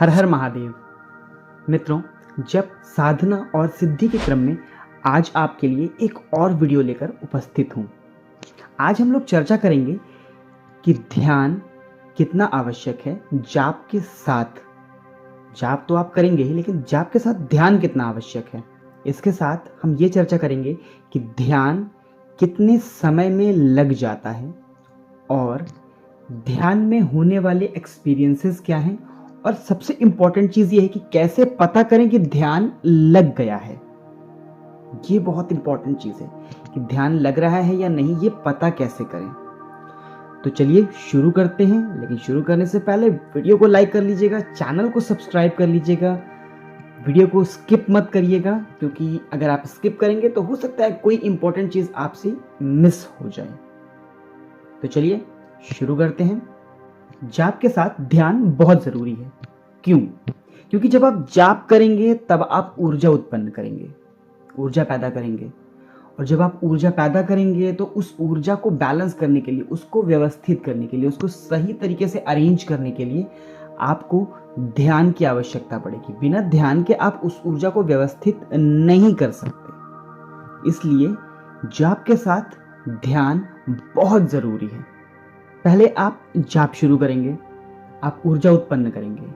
हर हर महादेव। मित्रों, जब साधना और सिद्धि के क्रम में आज आपके लिए एक और वीडियो लेकर उपस्थित हूँ। आज हम लोग चर्चा करेंगे कि ध्यान कितना आवश्यक है जाप के साथ। जाप तो आप करेंगे ही, लेकिन जाप के साथ ध्यान कितना आवश्यक है। इसके साथ हम ये चर्चा करेंगे कि ध्यान कितने समय में लग जाता है और ध्यान में होने वाले एक्सपीरियंसेस क्या हैं, और सबसे इंपॉर्टेंट चीज ये है कि कैसे पता करें कि ध्यान लग गया है। ये बहुत इंपॉर्टेंट चीज है कि ध्यान लग रहा है या नहीं, ये पता कैसे करें। तो चलिए शुरू करते हैं, लेकिन शुरू करने से पहले वीडियो को लाइक कर लीजिएगा, चैनल को सब्सक्राइब कर लीजिएगा, वीडियो को स्किप मत करिएगा, क्योंकि अगर आप स्किप करेंगे तो हो सकता है कोई इंपॉर्टेंट चीज आपसे मिस हो जाए। तो चलिए शुरू करते हैं। जाप के साथ ध्यान बहुत जरूरी है। क्यों? क्योंकि जब आप जाप करेंगे तब आप ऊर्जा उत्पन्न करेंगे, ऊर्जा पैदा करेंगे, और जब आप ऊर्जा पैदा करेंगे तो उस ऊर्जा को बैलेंस करने के लिए, उसको व्यवस्थित करने के लिए, उसको सही तरीके से अरेंज करने के लिए आपको ध्यान की आवश्यकता पड़ेगी। बिना ध्यान के आप उस ऊर्जा को व्यवस्थित नहीं कर सकते। इसलिए जाप के साथ ध्यान बहुत जरूरी है। पहले आप जाप शुरू करेंगे, आप ऊर्जा उत्पन्न करेंगे।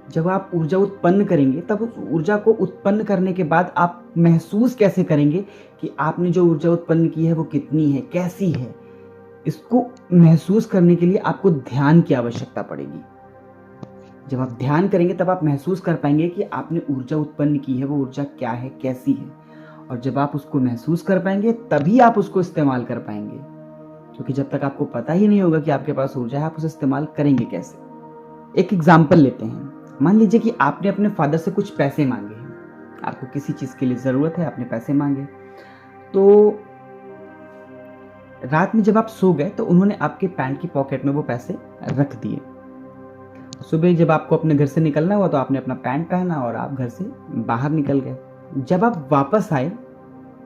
जब आप ऊर्जा उत्पन्न करेंगे तब उस ऊर्जा को उत्पन्न करने के बाद आप महसूस कैसे करेंगे कि आपने जो ऊर्जा उत्पन्न की है वो कितनी है, कैसी है। इसको महसूस करने के लिए आपको ध्यान की आवश्यकता पड़ेगी। जब आप ध्यान करेंगे तब आप महसूस कर पाएंगे कि आपने ऊर्जा उत्पन्न की है, वो ऊर्जा क्या है, कैसी है। और जब आप उसको महसूस कर पाएंगे तभी आप उसको इस्तेमाल कर पाएंगे, क्योंकि जब तक आपको पता ही नहीं होगा कि आपके पास ऊर्जा है, आप उसे इस्तेमाल करेंगे कैसे। एक एग्जाम्पल लेते हैं। मान लीजिए कि आपने अपने फादर से कुछ पैसे मांगे हैं, आपको किसी चीज के लिए जरूरत है, आपने पैसे मांगे। तो रात में जब आप सो गए तो उन्होंने आपके पैंट की पॉकेट में वो पैसे रख दिए। सुबह जब आपको अपने घर से निकलना हुआ तो आपने अपना पैंट पहना और आप घर से बाहर निकल गए। जब आप वापस आए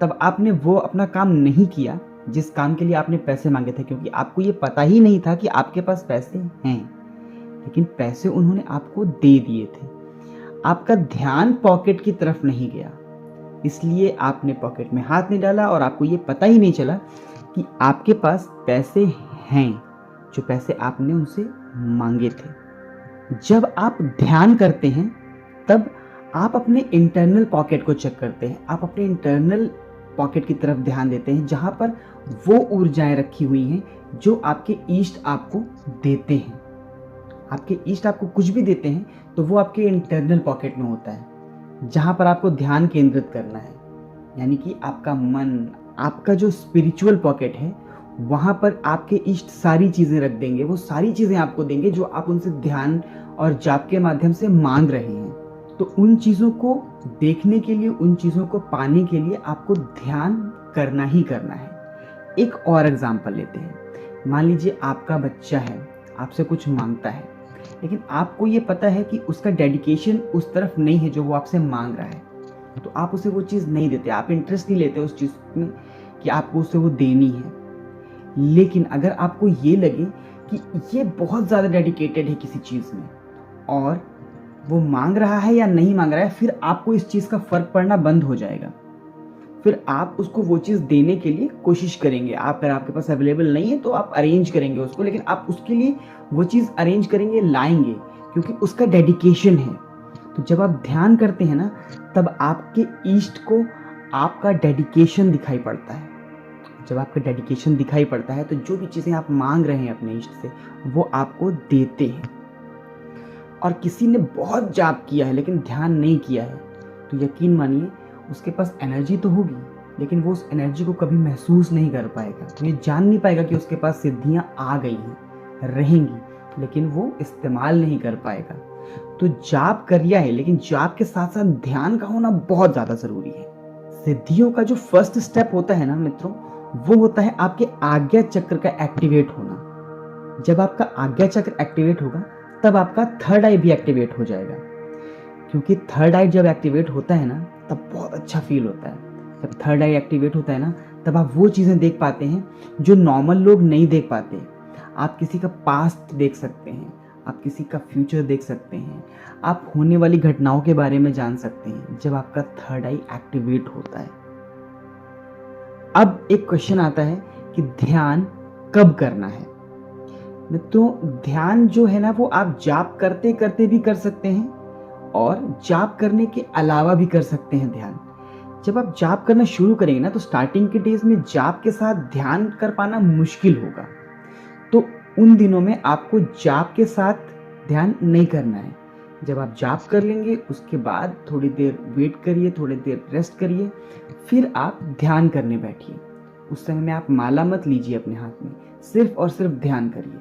तब आपने वो अपना काम नहीं किया जिस काम के लिए आपने पैसे मांगे थे, क्योंकि आपको ये पता ही नहीं था कि आपके पास पैसे हैं। लेकिन पैसे उन्होंने आपको दे दिए थे। आपका ध्यान पॉकेट की तरफ नहीं गया, इसलिए आपने पॉकेट में हाथ नहीं डाला और आपको ये पता ही नहीं चला कि आपके पास पैसे हैं, जो पैसे आपने उनसे मांगे थे। जब आप ध्यान करते हैं तब आप अपने इंटरनल पॉकेट को चेक करते हैं, आप अपने इंटरनल पॉकेट की तरफ ध्यान देते हैं, जहां पर वो ऊर्जाएं रखी हुई हैं जो आपके ईष्ट आपको देते हैं। आपके ईष्ट आपको कुछ भी देते हैं तो वो आपके इंटरनल पॉकेट में होता है, जहां पर आपको ध्यान केंद्रित करना है। यानी कि आपका मन, आपका जो स्पिरिचुअल पॉकेट है, वहां पर आपके ईष्ट सारी चीजें रख देंगे, वो सारी चीजें आपको देंगे जो आप उनसे ध्यान और जाप के माध्यम से मांग रहे हैं। तो उन चीजों को देखने के लिए, उन चीजों को पाने के लिए आपको ध्यान करना ही करना है। एक और एग्जांपल लेते हैं। मान लीजिए आपका बच्चा है, आपसे कुछ मांगता है, लेकिन आपको ये पता है कि उसका डेडिकेशन उस तरफ नहीं है जो वो आपसे मांग रहा है, तो आप उसे वो चीज़ नहीं देते, आप इंटरेस्ट नहीं लेते उस चीज़ में कि आपको उसे वो देनी है। लेकिन अगर आपको ये लगे कि ये बहुत ज़्यादा डेडिकेटेड है किसी चीज़ में और वो मांग रहा है या नहीं मांग रहा है, फिर आपको इस चीज़ का फर्क पड़ना बंद हो जाएगा। फिर आप उसको वो चीज़ देने के लिए कोशिश करेंगे। अगर आपके पास अवेलेबल नहीं है तो आप अरेंज करेंगे उसको, लेकिन आप उसके लिए वो चीज़ अरेंज करेंगे, लाएंगे, क्योंकि उसका डेडिकेशन है। तो जब आप ध्यान करते हैं ना, तब आपके ईष्ट को आपका डेडिकेशन दिखाई पड़ता है। जब आपका डेडिकेशन दिखाई पड़ता है तो जो भी चीज़ें आप मांग रहे हैं अपने इष्ट से, वो आपको देते हैं। और किसी ने बहुत जाप किया है लेकिन ध्यान नहीं किया है, तो यकीन मानिए उसके पास एनर्जी तो होगी, लेकिन वो उस एनर्जी को कभी महसूस नहीं कर पाएगा। तो ये जान नहीं पाएगा कि उसके पास सिद्धियां आ गई हैं, रहेंगी, लेकिन वो इस्तेमाल नहीं कर पाएगा। तो जाप करिया है, लेकिन जाप के साथ साथ ध्यान का होना बहुत ज्यादा जरूरी है। सिद्धियों का जो फर्स्ट स्टेप होता है ना मित्रों, वो होता है आपके आज्ञा चक्र का एक्टिवेट होना। जब आपका आज्ञा चक्र एक्टिवेट होगा तब आपका थर्ड आई भी एक्टिवेट हो जाएगा, क्योंकि थर्ड आई जब एक्टिवेट होता है ना तब बहुत अच्छा फील होता है। जब थर्ड आई एक्टिवेट होता है ना, तब आप वो चीज़ें देख पाते हैं जो नॉर्मल लोग नहीं देख पाते। आप किसी का पास्ट देख सकते हैं, आप किसी का फ्यूचर देख सकते हैं, आप होने वाली घटनाओं के बारे में जान सकते हैं जब आपका थर्ड आई एक्टिवेट होता है। अब एक क्वेश्चन आता है कि ध्यान कब करना है। मित्रों, ध्यान जो है ना वो आप जाप करते करते भी कर सकते हैं और जाप करने के अलावा भी कर सकते हैं ध्यान। जब आप जाप करना शुरू करेंगे ना तो स्टार्टिंग के डेज में जाप के साथ ध्यान कर पाना मुश्किल होगा, तो उन दिनों में आपको जाप के साथ ध्यान नहीं करना है। जब आप जाप कर लेंगे उसके बाद थोड़ी देर वेट करिए, थोड़ी देर रेस्ट करिए, फिर आप ध्यान करने बैठिए। उस समय में आप माला मत लीजिए अपने हाथ में, सिर्फ और सिर्फ ध्यान करिए।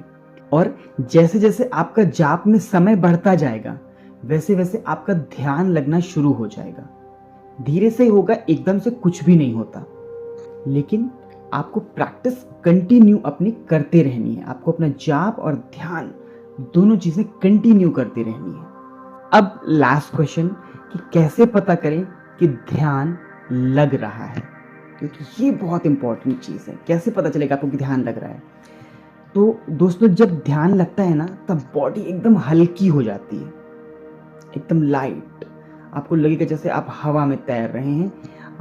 और जैसे जैसे आपका जाप में समय बढ़ता जाएगा वैसे वैसे आपका ध्यान लगना शुरू हो जाएगा। धीरे से होगा, एकदम से कुछ भी नहीं होता, लेकिन आपको प्रैक्टिस कंटिन्यू अपनी करते रहनी है। आपको अपना जाप और ध्यान दोनों चीजें कंटिन्यू करते रहनी है। अब लास्ट क्वेश्चन कि कैसे पता करें कि ध्यान लग रहा है, क्योंकि ये बहुत इंपॉर्टेंट चीज है। कैसे पता चलेगा आपको कि ध्यान लग रहा है? तो दोस्तों, जब ध्यान लगता है ना तब बॉडी एकदम हल्की हो जाती है, एकदम लाइट। आपको लगेगा जैसे आप हवा में तैर रहे हैं,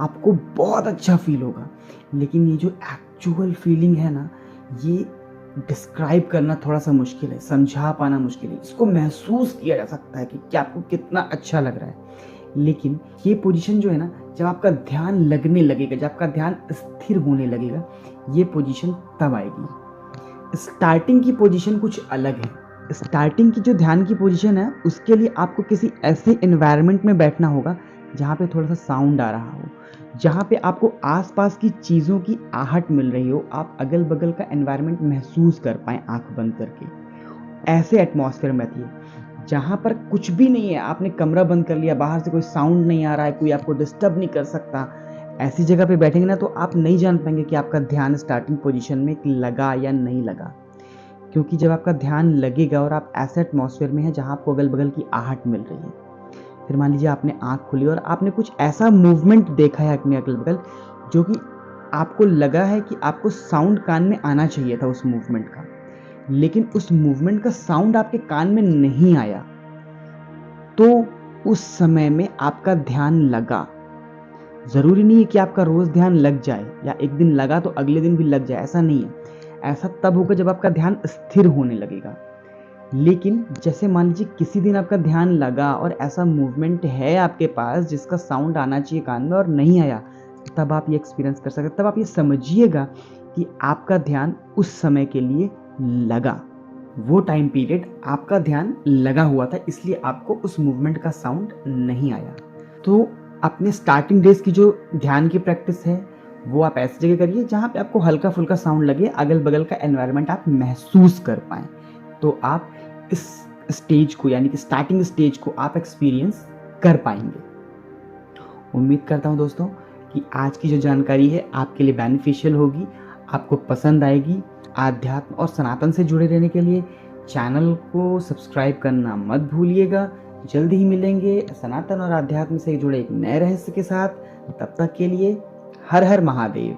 आपको बहुत अच्छा फील होगा। लेकिन ये जो एक्चुअल फीलिंग है ना, ये डिस्क्राइब करना थोड़ा सा मुश्किल है, समझा पाना मुश्किल है। इसको महसूस किया जा सकता है कि आपको कितना अच्छा लग रहा है। लेकिन ये पोजीशन जो है ना, जब आपका ध्यान लगने लगेगा, जब आपका ध्यान स्थिर होने लगेगा, ये पोजीशन तब आएगी। स्टार्टिंग की पोजीशन कुछ अलग है। स्टार्टिंग की जो ध्यान की पोजीशन है उसके लिए आपको किसी ऐसे एनवायरनमेंट में बैठना होगा जहाँ पे थोड़ा सा साउंड आ रहा हो, जहाँ पे आपको आसपास की चीज़ों की आहट मिल रही हो, आप अगल बगल का एनवायरनमेंट महसूस कर पाएँ आंख बंद करके। ऐसे एटमॉस्फेयर में बैठिए जहाँ पर कुछ भी नहीं है, आपने कमरा बंद कर लिया, बाहर से कोई साउंड नहीं आ रहा है, कोई आपको डिस्टर्ब नहीं कर सकता। ऐसी जगह पे बैठेंगे ना तो आप नहीं जान पाएंगे कि आपका ध्यान स्टार्टिंग पोजीशन में लगा या नहीं लगा। क्योंकि जब आपका ध्यान लगेगा और आप ऐसे एटमॉस्फेयर में हैं जहाँ आपको अगल बगल की आहट मिल रही है, फिर मान लीजिए आपने आंख खोली और आपने कुछ ऐसा मूवमेंट देखा है अपने अगल बगल जो कि आपको लगा है कि आपको साउंड कान में आना चाहिए था उस मूवमेंट का, लेकिन उस मूवमेंट का साउंड आपके कान में नहीं आया, तो उस समय में आपका ध्यान लगा। जरूरी नहीं है कि आपका रोज ध्यान लग जाए या एक दिन लगा तो अगले दिन भी लग जाए, ऐसा नहीं है। ऐसा तब होगा जब आपका ध्यान स्थिर होने लगेगा। लेकिन जैसे मान लीजिए किसी दिन आपका ध्यान लगा और ऐसा मूवमेंट है आपके पास जिसका साउंड आना चाहिए कान में और नहीं आया, तब आप ये एक्सपीरियंस कर सकते, तब आप ये समझिएगा कि आपका ध्यान उस समय के लिए लगा। वो टाइम पीरियड आपका ध्यान लगा हुआ था, इसलिए आपको उस मूवमेंट का साउंड नहीं आया। तो अपने स्टार्टिंग डेज की जो ध्यान की प्रैक्टिस है वो आप ऐसी जगह करिए जहाँ पे आपको हल्का फुल्का साउंड लगे, अगल बगल का एनवायरनमेंट आप महसूस कर पाएं, तो आप इस स्टेज को यानी कि स्टार्टिंग स्टेज को आप एक्सपीरियंस कर पाएंगे। उम्मीद करता हूँ दोस्तों कि आज की जो जानकारी है आपके लिए बेनिफिशियल होगी, आपको पसंद आएगी। आध्यात्म और सनातन से जुड़े रहने के लिए चैनल को सब्सक्राइब करना मत भूलिएगा। जल्दी ही मिलेंगे सनातन और आध्यात्म से जुड़े एक नए रहस्य के साथ। तब तक के लिए हर हर महादेव।